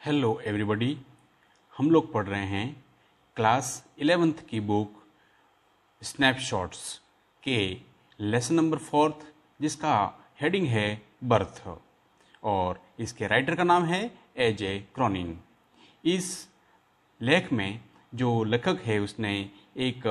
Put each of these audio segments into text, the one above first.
Hello everybody. हम लोग पढ़ रहे हैं क्लास 11th की बुक स्नैपशॉट्स के लेसन नंबर 4 जिसका हेडिंग है बर्थ और इसके राइटर का नाम है ए.जे. क्रॉनिन। इस लेख में जो लेखक है उसने एक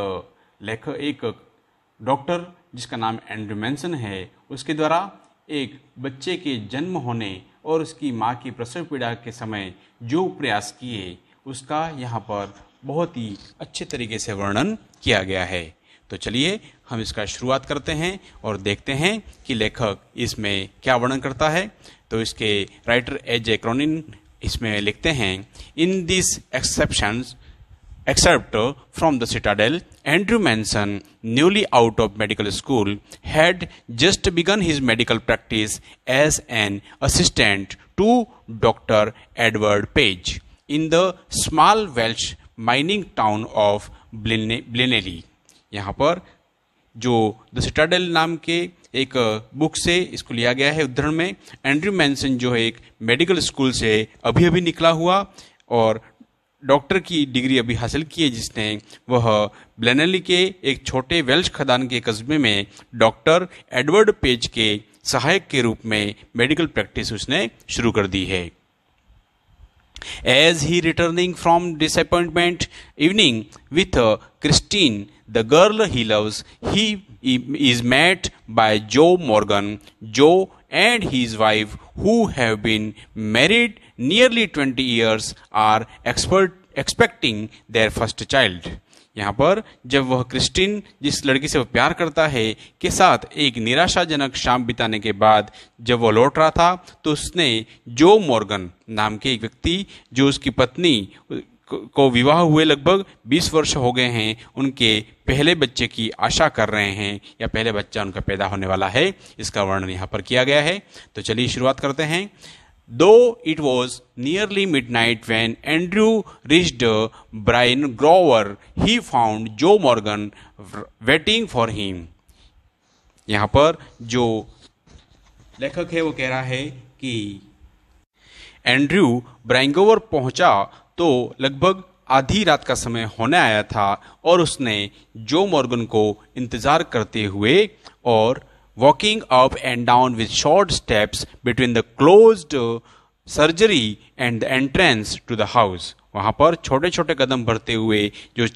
डॉक्टर जिसका नाम एंड्रू मैनसन है उसके द्वारा एक बच्चे के जन्म होने और उसकी माँ की प्रसव पीड़ा के समय जो प्रयास किए उसका यहाँ पर बहुत ही अच्छे तरीके से वर्णन किया गया है। तो चलिए हम इसका शुरुआत करते हैं और देखते हैं कि लेखक इसमें क्या वर्णन करता है। तो इसके राइटर ए.जे. क्रॉनिन इसमें लिखते हैं, in this except from the Citadel, Andrew Manson, newly out of medical school, had just begun his medical practice as an assistant to Dr. Edward Page in the small Welsh mining town of Blenheim। यहाँ पर जो the Citadel नाम के एक book से इसको लिया गया है उद्धरण में। एंड्रू मैनसन जो है एक मेडिकल स्कूल से अभी निकला हुआ और डॉक्टर की डिग्री अभी हासिल की है, जिसने वह ब्लेनेली के एक छोटे वेल्श खदान के कस्बे में डॉक्टर एडवर्ड पेज के सहायक के रूप में मेडिकल प्रैक्टिस उसने शुरू कर दी है। As he returning from disappointment evening with Christine, the girl he loves, he is met by Joe Morgan. Joe and his wife, who have been married nearly 20 years, are expecting their first child. यहाँ पर जब वह Christine जिस लड़की से वह प्यार करता है के साथ एक निराशाजनक शाम बिताने के बाद जब वह लौट रहा था तो उसने जो मॉर्गन नाम के एक व्यक्ति जो उसकी पत्नी को विवाह हुए लगभग 20 वर्ष हो गए हैं उनके पहले बच्चे की आशा कर रहे हैं या पहले बच्चा उनका पैदा होने वाला है, इसका वर्णन यहाँ पर किया गया है। तो चलिए शुरुआत करते हैं। Though it was nearly midnight when Andrew reached Brian Grover, he found Joe Morgan waiting for him। यहाँ पर जो लेखक है वो कह रहा है कि एंड्रयू ब्रायन ग्रोवर पहुंचा तो लगभग आधी रात का समय होने आया था और उसने जो मॉर्गन को इंतजार करते हुए और walking up and down with short steps between the closed surgery and the entrance to the house। वहां पर छोटे छोटे कदम बढ़ते हुए जो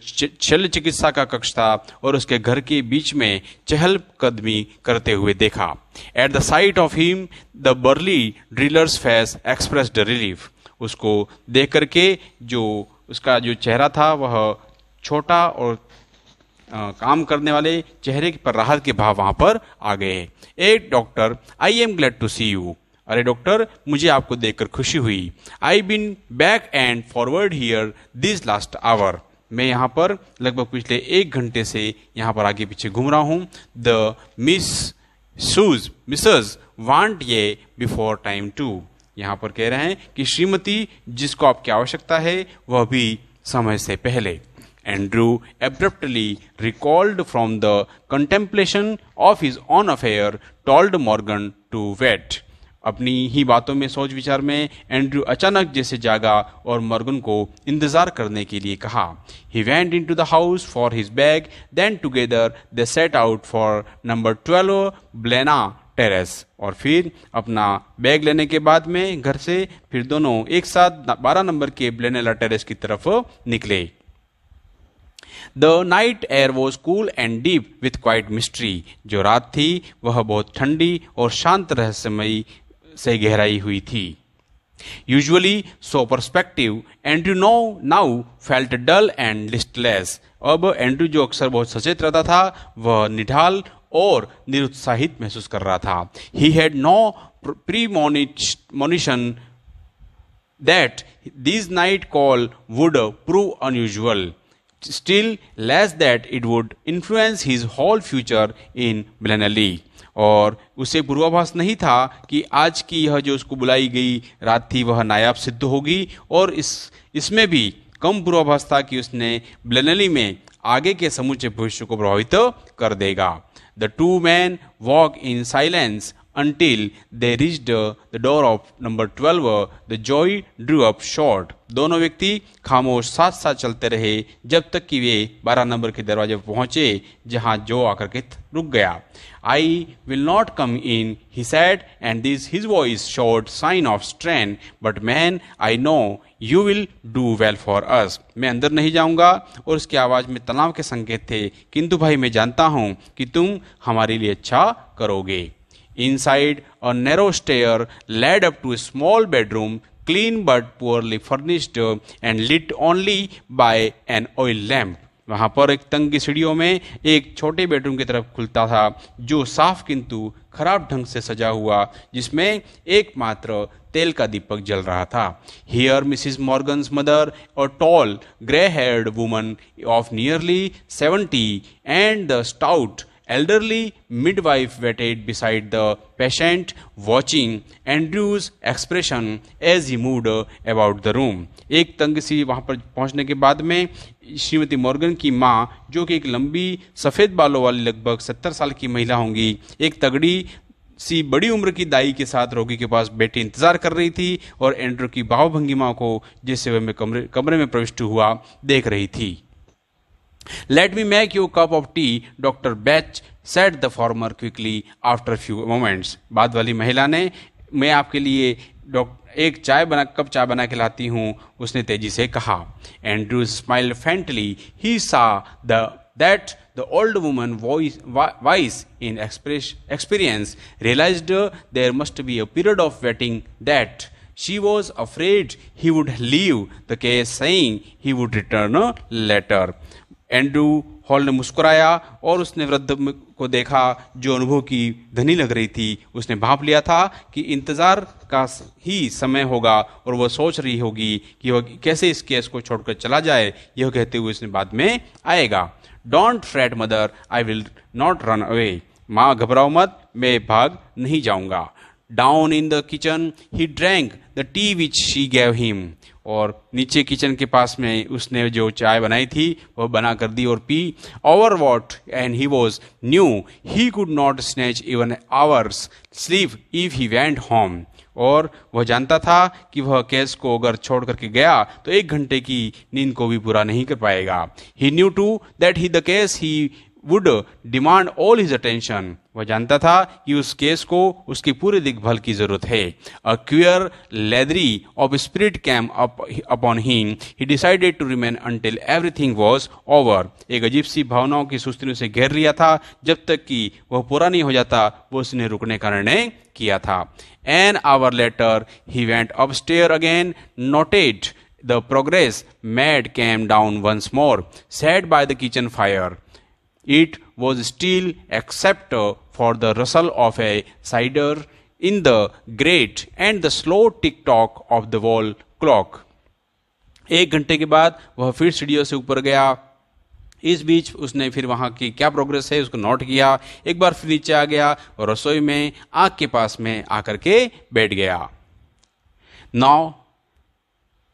शल्य चिकित्सा का कक्ष था और उसके घर के बीच में चहलकदमी करते हुए देखा। At the sight of him, the burly driller's face expressed relief। उसको देख करके जो उसका जो चेहरा था वह छोटा और काम करने वाले चेहरे पर राहत के भाव वहां पर आ गए। Ah doctor, I am glad to see you. अरे डॉक्टर, मुझे आपको देखकर खुशी हुई। I been back and forward here this last hour. मैं यहाँ पर लगभग पिछले 1 घंटे से यहाँ पर आगे पीछे घूम रहा हूँ। द मिसेस वांट ये बिफोर टाइम टू। यहाँ पर कह रहे हैं कि श्रीमती जिसको आपकी आवश्यकता है वह भी समय से पहले। Andrew abruptly recalled from the contemplation of his own affair, told Morgan to wait। अपनी ही बातों में सोच विचार में एंड्रू अचानक जैसे जागा और मॉर्गन को इंतजार करने के लिए कहा। He went into the house for his bag, then together they set out for number 12 Blena Terrace। और फिर अपना बैग लेने के बाद में घर से फिर दोनों एक साथ 12 नंबर के ब्लेनेला टेरेस की तरफ निकले। The night air was cool and deep with quiet mystery। जो रात थी वह बहुत ठंडी और शांत रहस्यमयी से गहराई हुई थी। Usually so perspective, Andrew now felt dull and listless। अब एंड्रू जो अक्सर बहुत सचेत रहता था वह निढाल और निरुत्साहित महसूस कर रहा था। He had no premonition that this night call would prove unusual, still less that it would influence his whole future in Blenheim। और उसे पूर्वाभास नहीं था कि आज की यह जो उसको बुलाई गई रात थी वह नायाब सिद्ध होगी और इसमें भी कम पूर्वाभास था कि उसने ब्लेनेली में आगे के समूचे भविष्य को प्रभावित कर देगा। The two men walk in silence until they reached the door of number 12. The joy drew up short. दोनों व्यक्ति खामोश साथ साथ चलते रहे जब तक कि वे 12 नंबर के दरवाजे पर पहुंचे, जहां जो आकर के रुक गया. I will not come in, he said, and his voice showed sign of strain. But man, I know you will do well for us. मैं अंदर नहीं जाऊंगा, और उसकी आवाज में तनाव के संकेत थे. किंतु भाई मैं जानता हूं कि तुम हमारे लिए अच्छा करोगे. Inside, a narrow stair led up to a small bedroom, clean but poorly furnished and lit only by an oil lamp. वहां पर एक तंग सीढ़ियों में एक छोटे बेडरूम की तरफ खुलता था, जो साफ किंतु खराब ढंग से सजा हुआ, जिसमें एकमात्र तेल का दीपक जल रहा था. Here Mrs. Morgan's mother, a tall, grey-haired woman of nearly 70, and the stout, elderly midwife waited beside the patient, watching Andrew's expression as he moved about the room. एक तंग सी वहां पर पहुंचने के बाद में श्रीमती मॉर्गन की माँ, जो कि एक लंबी सफेद बालों वाली लगभग 70 साल की महिला होंगी, एक तगड़ी सी बड़ी उम्र की दाई के साथ रोगी के पास बैठी इंतजार कर रही थी और एंड्रू की भावभंगिमा को, जैसे वह कमरे में प्रविष्ट हुआ, देख रही थी. Let me make you a cup of tea, Dr. Batch said the former quickly after a few moments. बाद वाली महिला ने, मैं आपके लिए एक कप चाय बना के लाती हूँ, उसने तेजी से कहा. Andrew smiled faintly. He saw that the old woman, wise in experience, realized there must be a period of waiting, that she was afraid he would leave the case, saying he would return later. Andrew hall ने मुस्कुराया और उसने वृद्ध को देखा, जो अनुभव की धनी लग रही थी. उसने भाप लिया था कि इंतजार का ही समय होगा और वह सोच रही होगी कि वह कैसे इस केस को छोड़कर चला जाए. यह कहते हुए उसने बाद में आएगा. Don't freight mother, I will not run away. माँ घबराओ मत, मैं भाग नहीं जाऊंगा. Down in the kitchen he drank the T which she gave him. और नीचे किचन के पास में उसने जो चाय बनाई थी वह बना कर दी और P. Over what and he was new he could not snatch even hours sleep if he went home. और वह जानता था कि वह केस को अगर छोड़ करके गया तो 1 घंटे की नींद को भी पूरा नहीं कर पाएगा. He knew to that he the case he would demand all his attention. वह जानता था कि उस केस को उसकी पूरी देखभाल की जरूरत है. A queer leathery of spirit came upon him. He decided to remain until everything was over. एक अजीब सी भावनाओं की सुस्ती उसे घेर लिया था. जब तक कि वह पूरा नहीं हो जाता, वो उसने रुकने का निर्णय किया था. An hour later, he went upstairs again, noted the progress made, came down once more, sat by the kitchen fire. It was still, except for the rustle of a cider in the grate and the slow tick-tock of the wall clock. 1 घंटे के बाद वह फिर सीढ़ियों से ऊपर गया. इस बीच उसने फिर वहां की क्या प्रोग्रेस है उसको नोट किया. एक बार फिर नीचे आ गया और रसोई में आग के पास में आकर के बैठ गया. नाउ,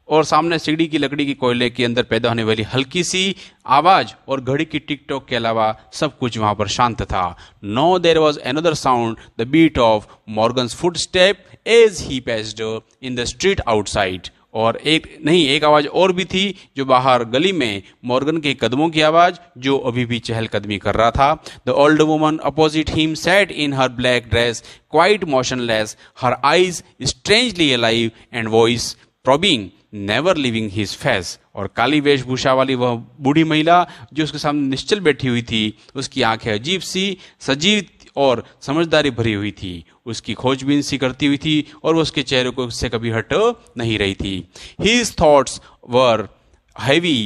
और सामने सीढ़ी की लकड़ी की कोयले के अंदर पैदा होने वाली हल्की सी आवाज और घड़ी की टिक टॉक के अलावा सब कुछ वहां पर शांत था. No there was another sound, the beat of Morgan's footstep as he paced in the street outside. और एक आवाज और भी थी, जो बाहर गली में मॉर्गन के कदमों की आवाज, जो अभी भी चहलकदमी कर रहा था. The old woman opposite him sat in her black dress, quite motionless, her eyes strangely alive and voice probing, never leaving his face. और काली वेशभूषा वाली वह बूढ़ी महिला जो उसके सामने निश्चल बैठी हुई थी, उसकी आंखें अजीब सी सजीव और समझदारी भरी हुई थी. उसकी खोजबीन सी करती हुई थी और वो उसके चेहरे को उससे कभी हट नहीं रही थी. His thoughts were heavy,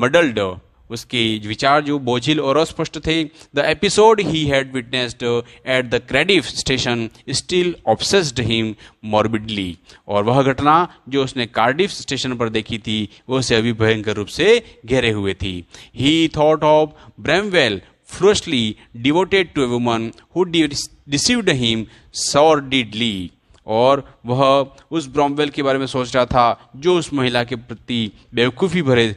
muddled. उसके विचार जो बोझिल और अस्पष्ट थे. The episode he had witnessed at the Cardiff station still obsessed him morbidly. और वह घटना जो उसने कार्डिफ स्टेशन पर देखी थी, वो उसे अभी भयंकर रूप से घेरे हुए थी. He thought of Bramwell, frostily devoted to a woman who deceived him sordidly. और वह उस ब्रॉमवेल के बारे में सोच रहा था जो उस महिला के प्रति बेवकूफ़ी भरे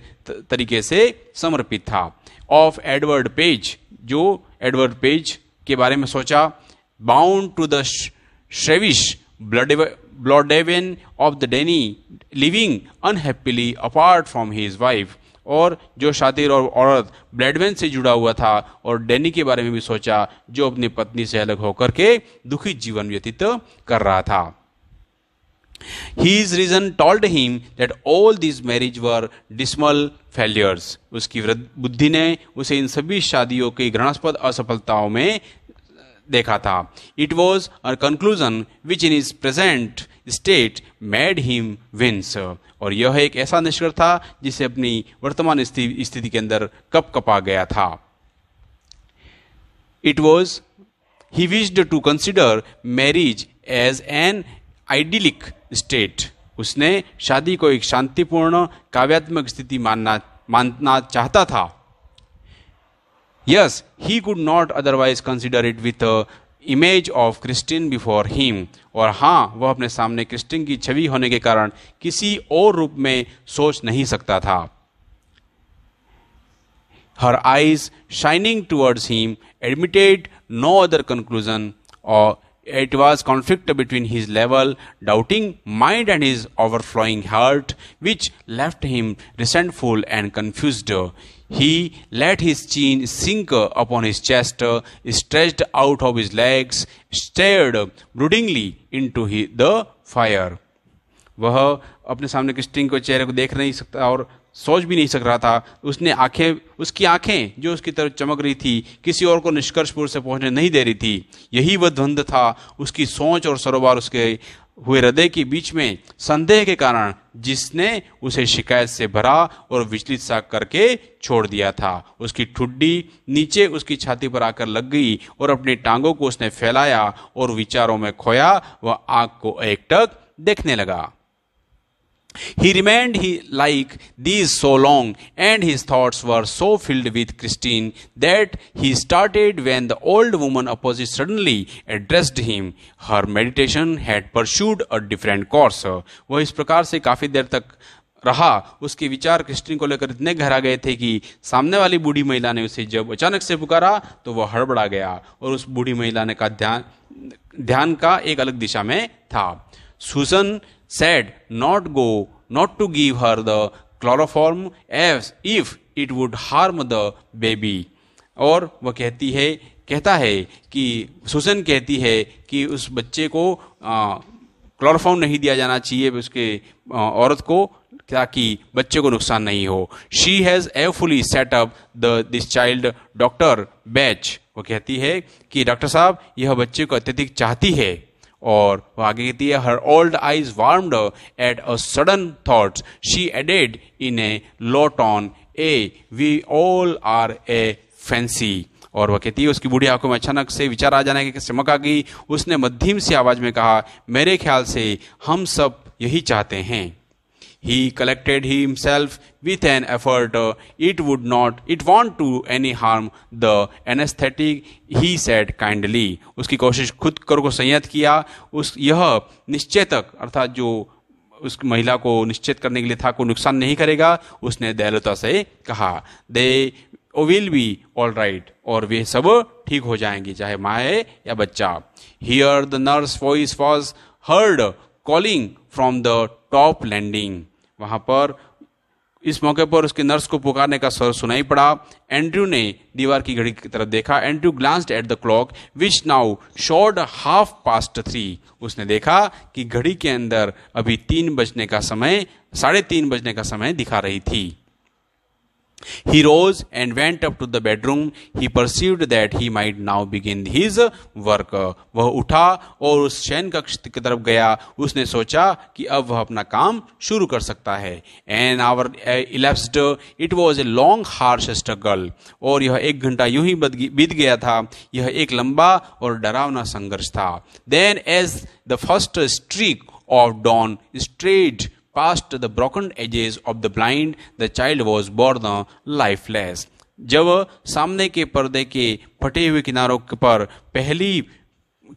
तरीके से समर्पित था. ऑफ एडवर्ड पेज, जो एडवर्ड पेज के बारे में सोचा. बाउंड टू द शेविश Blodwen of the Denny living unhappily apart from his wife, और जो शातिर और औरत ब्लैडवेन से जुड़ा हुआ था और डैनी के बारे में भी सोचा जो अपनी पत्नी से अलग होकर के दुखी जीवन व्यतीत कर रहा था। His reason told him that all these marriages were dismal failures. उसकी बुद्धि ने उसे इन सभी शादियों की घृणास्पद असफलताओं में देखा था। It was a conclusion which in his present state made him wince. और यह एक ऐसा निष्कर्ष था जिसे अपनी वर्तमान स्थिति के अंदर कपा गया था। It was he wished to consider marriage as an idyllic state. उसने शादी को एक शांतिपूर्ण काव्यात्मक स्थिति मानना चाहता था। Yes, he could not otherwise consider it with a image of Christine before him. और हाँ, वह अपने सामने क्रिस्टीन की छवि होने के कारण किसी और रूप में सोच नहीं सकता था। Her eyes shining towards him admitted no other conclusion, or it was conflict between his level, doubting mind and his overflowing heart, which left him resentful and confused. He let his chin sink upon his chest, stretched out of his legs, stared broodingly into the fire. वह अपने सामने Christine के चेहरे को देख नहीं सकता और सोच भी नहीं सक रहा था। उसकी आंखें जो उसकी तरफ चमक रही थी किसी और को निष्कर्षपुर से पहुंचने नहीं दे रही थी। यही वह द्वंद्व था, उसकी सोच और सरोवर उसके हुए हृदय के बीच में संदेह के कारण, जिसने उसे शिकायत से भरा और विचलित सा करके छोड़ दिया था। उसकी ठुड्डी नीचे उसकी छाती पर आकर लग गई और अपनी टांगों को उसने फैलाया और विचारों में खोया। वह आंख को एकटक देखने लगा। He remained like these so long, and his thoughts were so filled with Christine that he started when the old woman opposite suddenly addressed him. Her meditation had pursued a different course. वह इस प्रकार से काफी देर तक रहा। उसके विचार Christine को लेकर इतने गहरा गए थे कि सामने वाली बूढ़ी महिला ने उसे जब अचानक से पुकारा तो वह हड़बड़ा गया और उस बूढ़ी महिला ने का ध्यान का एक अलग दिशा में था। Susan said not to give her the chloroform as if it would harm the baby. और वह कहता है कि सुसन कहती है कि उस बच्चे को क्लोरोफॉर्म नहीं दिया जाना चाहिए उसके औरत को, ताकि बच्चे को नुकसान नहीं हो। She has fully set up this child, Dr. Batch. वो कहती है कि डॉक्टर साहब यह बच्चे को अत्यधिक चाहती है। और वह आगे कहती है, her old eyes warmed at a sudden thought. She added in a low tone, we all are a fancy. और वह कहती है उसकी बूढ़ी आंखों में अचानक से विचार आ जाने की चमक आ गई। उसने मध्यम सी आवाज में कहा, मेरे ख्याल से हम सब यही चाहते हैं। He collected himself with an effort. It won't do any harm. The anesthetic, he said kindly. उसकी कोशिश खुद को संयत किया। यह निश्चेतक अर्थात जो उस महिला को निश्चित करने के लिए था को नुकसान नहीं करेगा। उसने दयालुता से कहा, They will be all right. और वे सब ठीक हो जाएंगी, चाहे माँ है या बच्चा। Here the nurse voice was heard calling from the top landing. वहां पर इस मौके पर उसके नर्स को पुकारने का स्वर सुनाई पड़ा। एंड्रयू ने दीवार की घड़ी की तरफ देखा। Andrew glanced at the clock which now showed 3:30. उसने देखा कि घड़ी के अंदर अभी 3:30 बजने का समय दिखा रही थी। He rose and went up to the bedroom. He perceived that he might now begin his work. वह उठा और उस शयन कक्ष की तरफ गया। उसने सोचा कि अब वह अपना काम शुरू कर सकता है। An hour elapsed. It was a long, harsh struggle. और यह 1 घंटा यूं ही बीत गया था। यह एक लंबा और डरावना संघर्ष था। Then as the first streak of dawn strayed past the broken edges of the blind, the child was born lifeless. जब सामने के पर्दे के फटे हुए किनारों पर पहली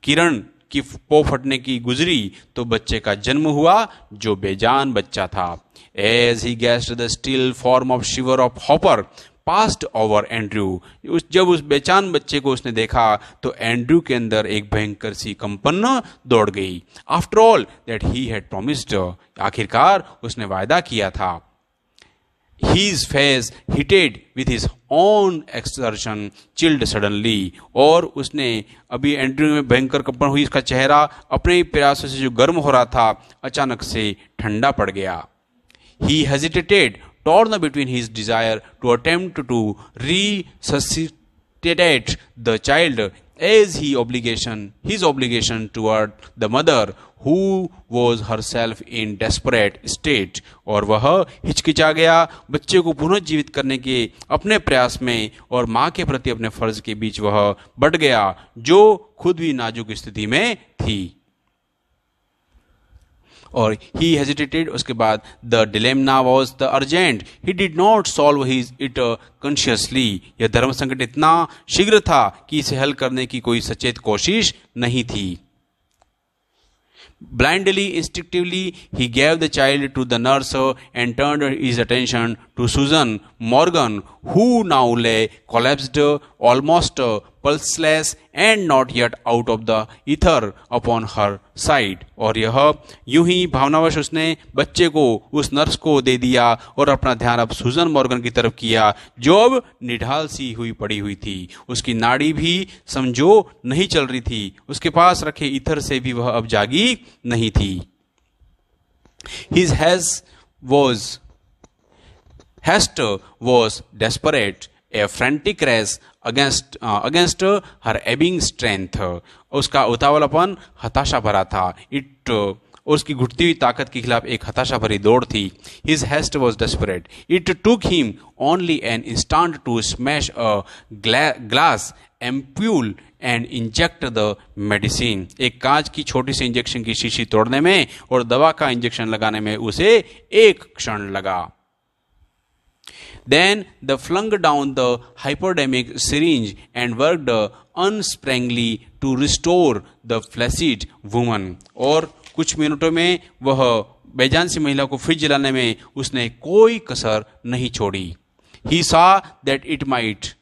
किरण की पो फटने की गुजरी तो बच्चे का जन्म हुआ जो बेजान बच्चा था। As he gasped the still form of shiver of Hopper passed over Andrew. जब उस बेचान बच्चे को उसने देखा तो एंड्रू के अंदर एक भयंकर सी कंपन दौड़ गई. After all that he had promised, आखिरकार उसने वायदा किया था. His face heated with his own exertion chilled suddenly. और उसने अभी एंड्रू में भयंकर कंपन हुई, इसका चेहरा अपने प्रयासों से जो गर्म हो रहा था अचानक से ठंडा पड़ गया. He hesitated, torn between his desire to attempt to resuscitate the child as his obligation toward the mother who was herself in desperate state. और वह हिचकिचा गया बच्चे को पुनर्जीवित करने के अपने प्रयास में और माँ के प्रति अपने फर्ज के बीच वह बढ़ गया जो खुद भी नाजुक स्थिति में थी. और he hesitated, उसके बाद the dilemma was the urgent. He did not solve it consciously. यह धर्म संकट इतना शीघ्र था कि इसे हल करने की कोई सचेत कोशिश नहीं थी. Blindly, instinctively, he gave the child to the nurse and turned his attention to Susan Morgan, who now lay collapsed, almost pulseless and not yet out of the ether upon her side. और यह यूं ही भावनावश उसने बच्चे को उस nurse को दे दिया और अपना ध्यान अब सुजन मॉर्गन की तरफ किया जो अब निढाल सी हुई पड़ी हुई थी. उसकी नाड़ी भी समझो नहीं चल रही थी, उसके पास रखे ईथर से भी वह अब जागी नहीं थी. His haste was desperate, a frantic race against her ebbing strength. उसका उतावलापन हताशा भरा था. उसकी घुटती हुई ताकत के खिलाफ एक हताशा भरी दौड़ थी. His haste was desperate. It took him only an instant to smash a glass ampule and inject the medicine. एक कांच की छोटी सी इंजेक्शन की शीशी तोड़ने में और दवा का इंजेक्शन लगाने में उसे एक क्षण लगा. Then they flung down the hypodermic syringe and worked unsparingly to restore the flaccid woman. और कुछ मिनटों में वह बेजान सी महिला को फिर जलाने में उसने कोई कसर नहीं छोड़ी. He saw that it might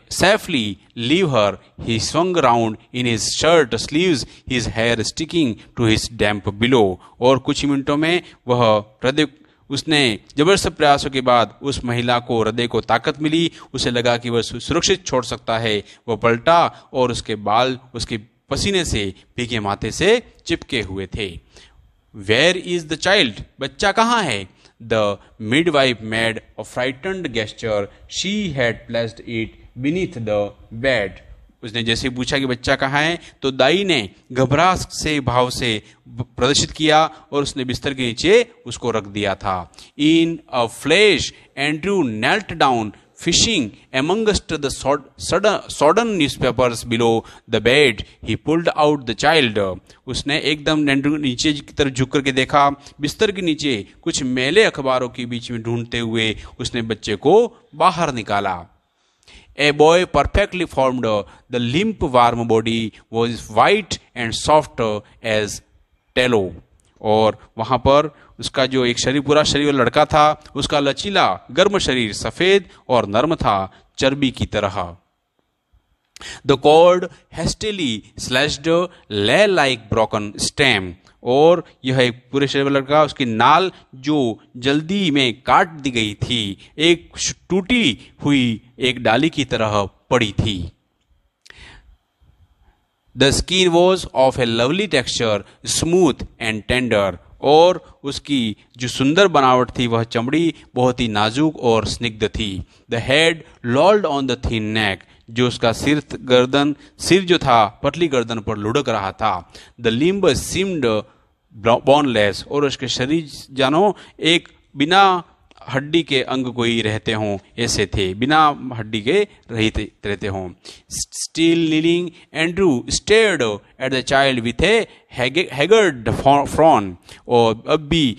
safely leave her. He swung round in his shirt sleeves, his hair sticking to his damp below. और कुछ मिनटों में वह उसने जबरदस्त प्रयासों के बाद उस महिला को हृदय को ताकत मिली. उसे लगा कि वह सुरक्षित छोड़ सकता है. वह पलटा और उसके बाल उसके पसीने से भीगे माथे से चिपके हुए थे. Where is the child? बच्चा कहाँ है? The midwife made a frightened gesture. She had placed it beneath the bed. उसने जैसे पूछा कि बच्चा कहाँ है तो दाई ने घबराहट से भाव से प्रदर्शित किया और उसने बिस्तर के नीचे उसको रख दिया था. In a flash, Andrew knelt down, fishing amongst the sodden newspapers below the bed. He pulled out the child. उसने एकदम एंड्रू नीचे की तरफ झुक करके देखा. बिस्तर के नीचे कुछ मैले अखबारों के बीच में ढूंढते हुए उसने बच्चे को बाहर निकाला. A boy perfectly formed. The limp warm body was white and soft as tallow. और वहां पर उसका जो एक पूरा शरीर वाला लड़का था उसका लचीला गर्म शरीर सफेद और नर्म था चर्बी की तरह. The cord hastily slashed lay like broken stem. और यह एक पूरे शरीर वाला लड़का उसकी नाल जो जल्दी में काट दी गई थी एक टूटी हुई एक डाली की तरह पड़ी थी. The skin was of a lovely texture, smooth and tender. और उसकी जो सुंदर बनावट थी वह चमड़ी बहुत ही नाजुक और स्निग्ध थी. The head lolled on the thin neck. जो उसका सिर जो था पतली गर्दन पर लुढ़क रहा था. The limbs seemed boneless. और उसके शरीर जानो एक बिना हड्डी के अंग कोई रहते हों ऐसे थे, बिना हड्डी के रहते हों. Still kneeling, Andrew stared at the child with a haggard frown. और अब भी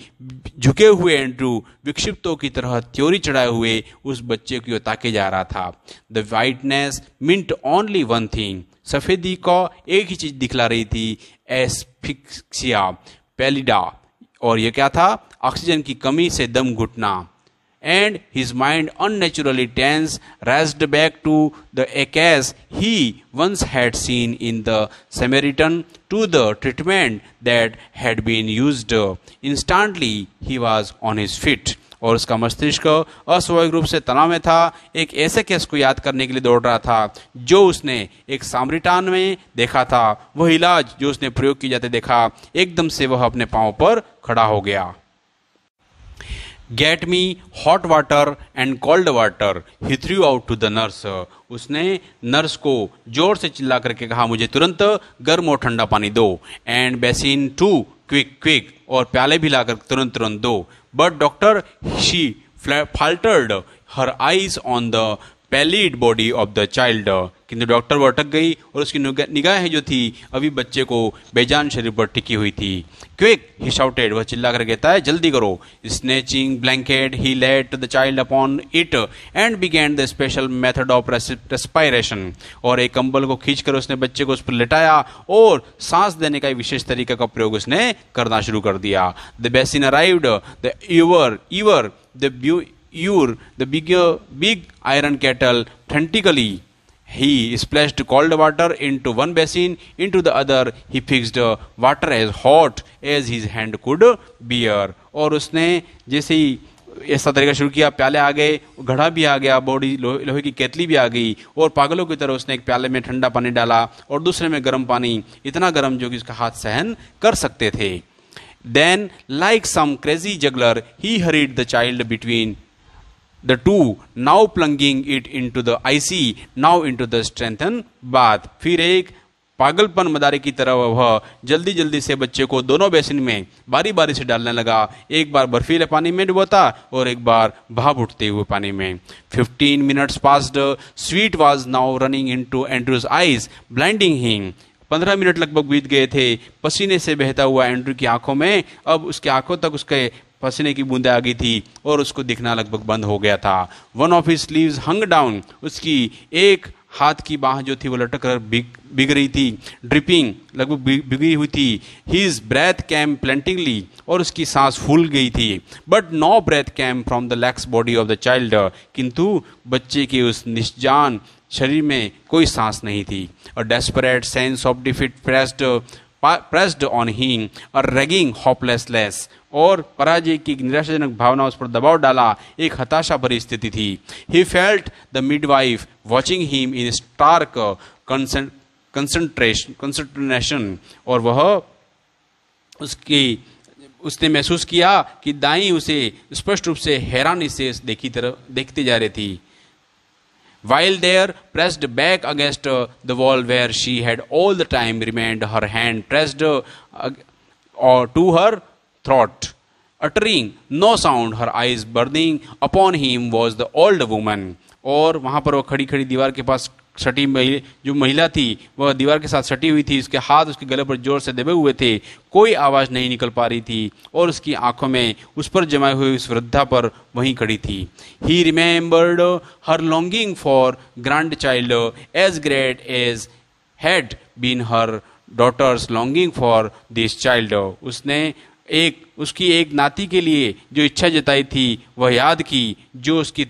झुके हुए एंड्रू विक्षिप्तों की तरह त्योरी चढ़ाए हुए उस बच्चे की ओर ताके जा रहा था. The whiteness meant only one thing. सफेदी को एक ही चीज दिखला रही थी, एस्फिक्सिया पैलिडा. और यह क्या था? ऑक्सीजन की कमी से दम घुटना. and his mind unnaturally tense, raced back to the Acaz he once had seen in the Samaritan, to the treatment that had been used. Instantly he was on his feet. और उसका मस्तिष्क अस्वाभाविक रूप से तनाव में था, एक ऐसे केस को याद करने के लिए दौड़ रहा था जो उसने एक सामरिटान में देखा था। वह इलाज जो उसने प्रयोग किए जाते देखा, एकदम से वह अपने पांव पर खड़ा हो गया। Get me hot water and cold water he threw out to the nurse. उसने नर्स को जोर से चिल्ला करके कहा, मुझे तुरंत गर्म और ठंडा पानी दो। And basin too quick quick, और प्याले भी लाकर तुरंत तुरंत दो। But doctor she faltered her eyes on the pallid body of the child. किंतु डॉक्टर वो अटक गई और उसकी निगाहें जो थी अभी बच्चे को बेजान शरीर पर टिकी हुई थी। क्विक ही शाउटेड, वह चिल्ला कर कहता है, जल्दी करो। Snatching blanket he laid the child upon it and began the special method of respiration. और एक कंबल को खींचकर उसने बच्चे को उस पर लिटाया और सांस देने का एक विशेष तरीका का प्रयोग उसने करना शुरू कर दिया। The basin arrived, the big iron kettle frantically. He splashed cold water into one basin, into the other he fixed water as hot as his hand could bear. और उसने जैसे ही ऐसा तरीका शुरू किया, प्याले आ गए, घड़ा भी आ गया, बॉडी लोहे की केतली भी आ गई, और पागलों की तरह उसने एक प्याले में ठंडा पानी डाला और दूसरे में गर्म पानी, इतना गर्म जो कि उसका हाथ सहन कर सकते थे। Then like some crazy juggler he hurried the child between the two, now plunging it into the icy, now into the strengthened bath. फिर एक पागलपन मदारी की तरह वह जल्दी जल्दी से बच्चे को दोनों बेसिन में बारी बारी से डालने लगा। एक बार बर्फीले पानी में डुबोता और एक बार भाप उठते हुए पानी में। 15 minutes passed. Sweat was now running into Andrew's eyes, blinding him. 15 minute लगभग बीत गए थे। पसीने से बहता हुआ एंड्रू की आंखों में, अब उसके आंखों तक उसके पसीने की बूंदें आ गई थी और उसको दिखना लगभग बंद हो गया था। One of his sleeves hung down, उसकी एक हाथ की बाह जो थी वो लटक कर बिग रही थी, ड्रिपिंग लगभग बिगड़ी हुई थी। हिज ब्रेथ कैम प्लेंटिंगली, और उसकी सांस फूल गई थी। But no breath came from the lax body of the child, किंतु बच्चे के उस निष्जान शरीर में कोई सांस नहीं थी। अ desperate sense of defeat pressed on him, a ragging hopelessness, और पराजय की निराशाजनक भावना उस पर दबाव डाला, एक हताशा भरी स्थिति थी। He felt the midwife watching him in stark concentration, और वह उसने महसूस किया कि दाई उसे स्पष्ट रूप से हैरानी से देखती जा रही थी। While there, pressed back against the wall where she had all the time remained, her hand pressed to her throat, uttering no sound, her eyes burning upon him was the old woman. और वहाँ पर वो खड़ी खड़ी दीवार के पास सटी जो महिला थी, वह दीवार के साथ सटी हुई थी, उसके हाथ उसके गले पर जोर से दबे हुए थे, कोई आवाज़ नहीं निकल पा रही थी, और उसकी आंखों में उस पर जमाए हुए उस वृद्धा पर वहीं खड़ी थी। He remembered her longing for grand child as great as had been her daughter's longing for this child. उसने उसकी एक नाती के लिए जो इच्छा जताई थी वह याद की, जो उसकी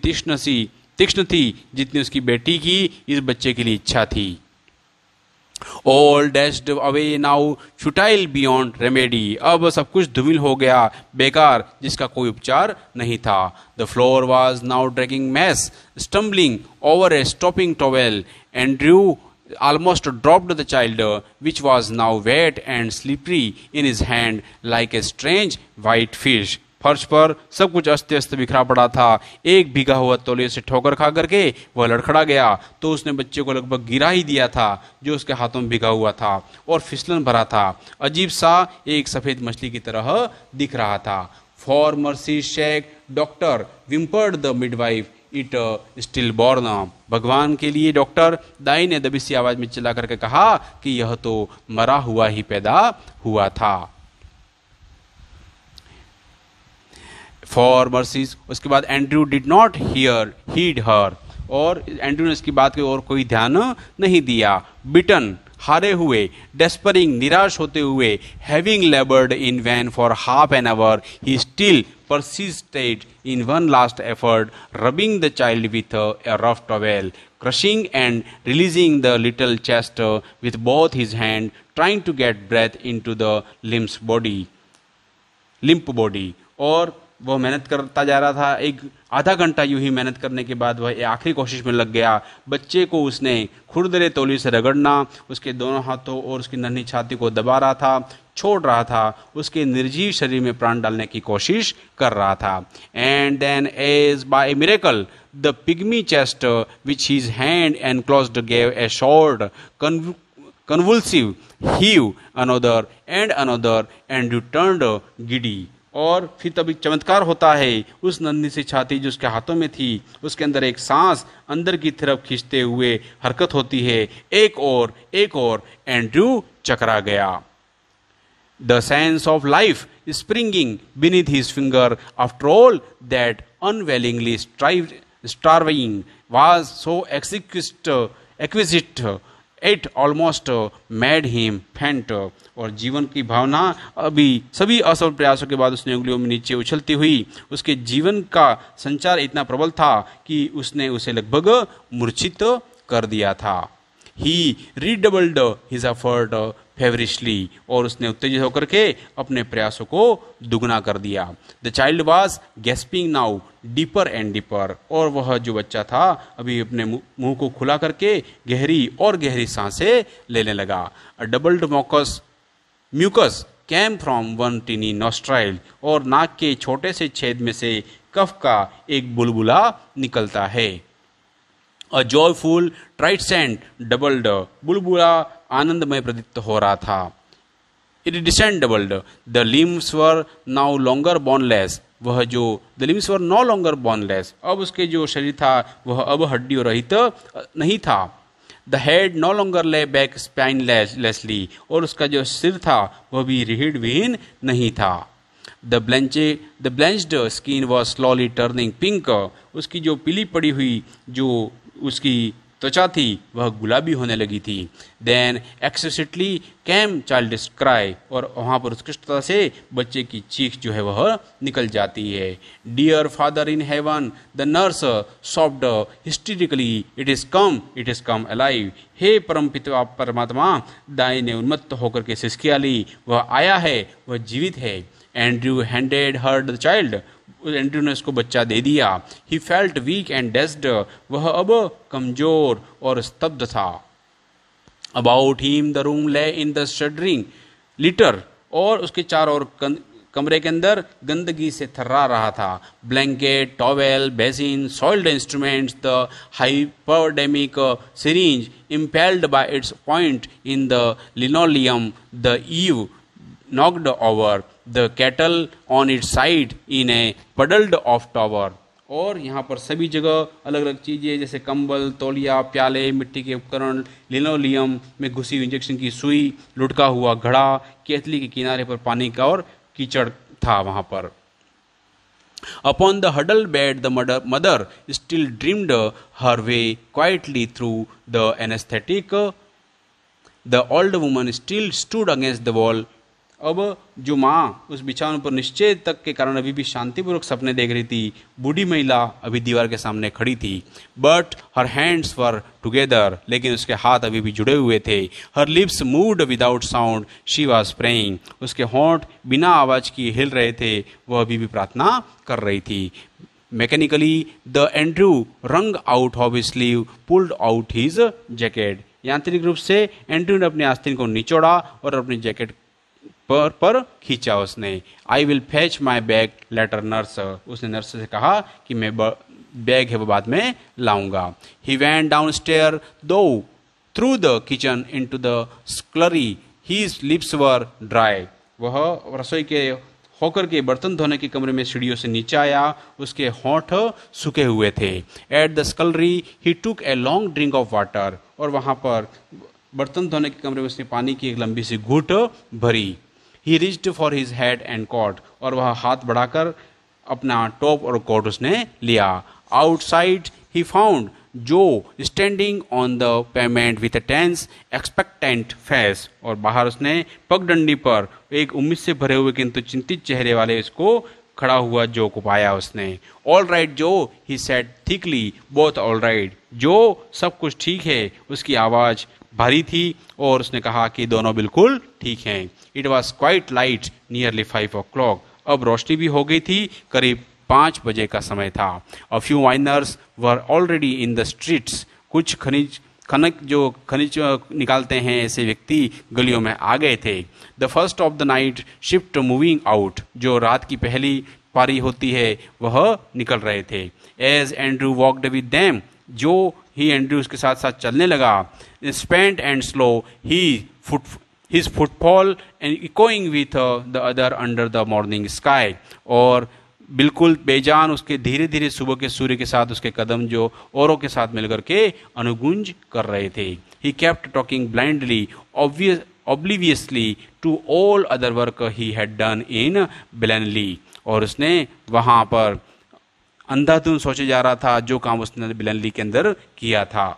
तीक्ष्ण थी जितनी उसकी बेटी की इस बच्चे के लिए इच्छा थी। All dashed away now, futile beyond remedy. अब सब कुछ धूमिल हो गया, बेकार, जिसका कोई उपचार नहीं था। The floor was now dragging mess, stumbling over a stopping towel. Andrew almost dropped the child, which was now wet and slippery in his hand like a strange white fish. फर्श पर सब कुछ अस्त व्यस्त बिखरा पड़ा था। एक भीगा हुआ तौलिए से ठोकर खा करके वह लड़खड़ा गया तो उसने बच्चे को लगभग गिरा ही दिया था, जो उसके हाथों में भीगा हुआ था और फिसलन भरा था, अजीब सा एक सफेद मछली की तरह दिख रहा था। For mercy sake doctor whimpered the midwife it stillborn. भगवान के लिए डॉक्टर, दाई ने दबी सी आवाज में चिल्ला करके कहा कि यह तो मरा हुआ ही पैदा हुआ था। फॉर मर्सीज, उसके बाद एंड्रू डिड नॉट हीड हर, और एंड्रू ने इसकी बात की ओर कोई ध्यान नहीं दिया। बिटन, हारे हुए, डेस्परिंग, निराश होते हुए, having laboured in vain for half an hour, he still persisted in one last effort, rubbing the child with a rough towel, crushing and releasing the little chest with both his hands, trying to get breath into the limp body. और वह मेहनत करता जा रहा था। एक आधा घंटा यूं ही मेहनत करने के बाद वह आखिरी कोशिश में लग गया। बच्चे को उसने खुरदरे तौली से रगड़ना, उसके दोनों हाथों और उसकी नन्ही छाती को दबा रहा था, छोड़ रहा था, उसके निर्जीव शरीर में प्राण डालने की कोशिश कर रहा था। And then as by a miracle the pygmy chest which his hand enclosed gave a short convulsive heave, another and you turned giddy. और फिर तभी चमत्कार होता है, उस नन्ही सी छाती जो उसके हाथों में थी, उसके अंदर एक सांस अंदर की तरफ खींचते हुए हरकत होती है, एक और एंड्रयू चकरा गया। The sense of life springing beneath his finger after all that unwillingly starving was so exquisite it almost made him faint. और जीवन की भावना अभी सभी असफल प्रयासों के बाद उसने उंगलियों में नीचे उछलती हुई, उसके जीवन का संचार इतना प्रबल था कि उसने उसे लगभग मूर्छित कर दिया था। He redoubled his effort feverishly, और उसने उत्तेजित होकर के अपने प्रयासों को दुगना कर दिया। The child was gasping now deeper and deeper, और वह जो बच्चा था अभी अपने मुंह को खुला करके गहरी और गहरी सांसें लेने लगा। A doubled mucus came from one tiny nostril, और नाक के छोटे से छेद में से कफ का एक बुलबुला निकलता है। A joyful trident doubled, बुलबुला आनंदमय प्रतीत हो रहा था। Iridescent doubled, the limbs were now longer boneless, वह जो the limbs were no longer boneless, अब उसके जो शरीर था वह अब हड्डियों रहित नहीं था। The head no longer lay back spinelessly, और उसका जो सिर था वह भी रीढ़ विहीन नहीं था। The blanched skin was slowly turning pink, उसकी जो पीली पड़ी हुई जो उसकी त्वचा थी वह गुलाबी होने लगी थी। Then excessively came childish cry, और वहाँ पर उत्कृष्टता से बच्चे की चीख जो है वह निकल जाती है। Dear Father in heaven, the nurse sobbed hysterically, it is come alive. हे परम पिता परमात्मा, दाई ने उन्मत्त होकर के सिसकियाँ ली, वह आया है, वह जीवित है। Andrew handed her the child, Andrew ने उसको बच्चा दे दिया। He felt weak and dazed, वह अब कमजोर और स्तब्ध था। About him the room lay in the shuddering litter, और उसके चारों ओर कमरे के अंदर गंदगी से थर्रा रहा था। Blanket, towel, basin, soiled instruments, the hypodermic syringe impaled by its point in the linoleum, the eave knocked over, the kettle on its side in a puddle of tower, और यहाँ पर सभी जगह अलग अलग चीज़ें जैसे कंबल, तौलिया, प्याले, मिट्टी के उपकरण, लिनोलियम में घुसी हुई इंजेक्शन की सुई, लुढ़का हुआ घड़ा, केतली के किनारे पर पानी का और कीचड़ था वहाँ पर। Upon the huddled bed the mother still dreamed her way quietly through the anesthetic. The old woman still stood against the wall. अब जो माँ उस बिछावन पर निश्चय तक के कारण अभी भी शांतिपूर्वक सपने देख रही थी, बूढ़ी महिला अभी दीवार के सामने खड़ी थी। But her hands were together, लेकिन उसके हाथ अभी भी जुड़े हुए थे। हर lips moved without sound, she was praying, उसके होंठ बिना आवाज किए हिल रहे थे, वह अभी भी प्रार्थना कर रही थी। मैकेनिकली द एंड्रयू रंग out of his sleeve, pulled out his jacket, यांत्रिक रूप से एंड्रयू ने अपने आस्तीन को निचोड़ा और अपनी जैकेट पर खींचा उसने। I will fetch my bag later nurse, उसने नर्स से कहा कि मैं बैग है वो बाद में लाऊंगा। He went down stair to through the kitchen into the scullery, his lips were dry, वह रसोई के होकर के बर्तन धोने के कमरे में सीढ़ियों से नीचे आया, उसके होंठ सूखे हुए थे। At the scullery he took a long drink of water, और वहाँ पर बर्तन धोने के कमरे में उसने पानी की एक लंबी सी घूंट भरी। He reached for his hat and coat, और वह हाथ बढ़ाकर अपना टॉप और कोट उसने लिया। Outside he found Joe standing on the pavement with a tense, expectant face, और बाहर उसने पगडंडी पर एक उम्मीद से भरे हुए किंतु चिंतित चेहरे वाले उसको खड़ा हुआ जो को पाया उसने। ऑल राइट जो, he said thickly, both all right जो, सब कुछ ठीक है। उसकी आवाज़ भारी थी और उसने कहा कि दोनों बिल्कुल ठीक हैं। It was quite light, nearly 5 o'clock। अब रोशनी भी हो गई थी, करीब 5 बजे का समय था। A few miners were already in the streets. कुछ खनिज निकालते हैं ऐसे व्यक्ति गलियों में आ गए थे। The first of the night shift moving out. जो रात की पहली पारी होती है वह निकल रहे थे। As Andrew walked with them, जो ही एंड्रू के साथ साथ चलने लगा। Spent and slow his footfall and echoing with the other under the morning sky। और बिल्कुल बेजान उसके धीरे धीरे सुबह के सूर्य के साथ उसके कदम जो औरों के साथ मिलकर के अनुगुंज कर रहे थे। He kept talking blindly, obliviously to all other work he had done in Blenheim। और उसने वहां पर अंधाधुन सोचे जा रहा था जो काम उसने बिलेनली के अंदर किया था।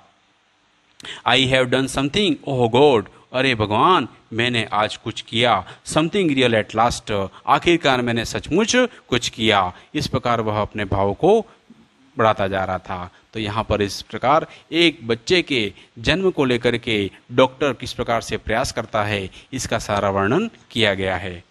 I have done something, oh God, अरे भगवान मैंने आज कुछ किया। समथिंग रियल एट लास्ट, आखिरकार मैंने सचमुच कुछ किया। इस प्रकार वह अपने भाव को बढ़ाता जा रहा था। तो यहाँ पर इस प्रकार एक बच्चे के जन्म को लेकर के डॉक्टर किस प्रकार से प्रयास करता है इसका सारा वर्णन किया गया है।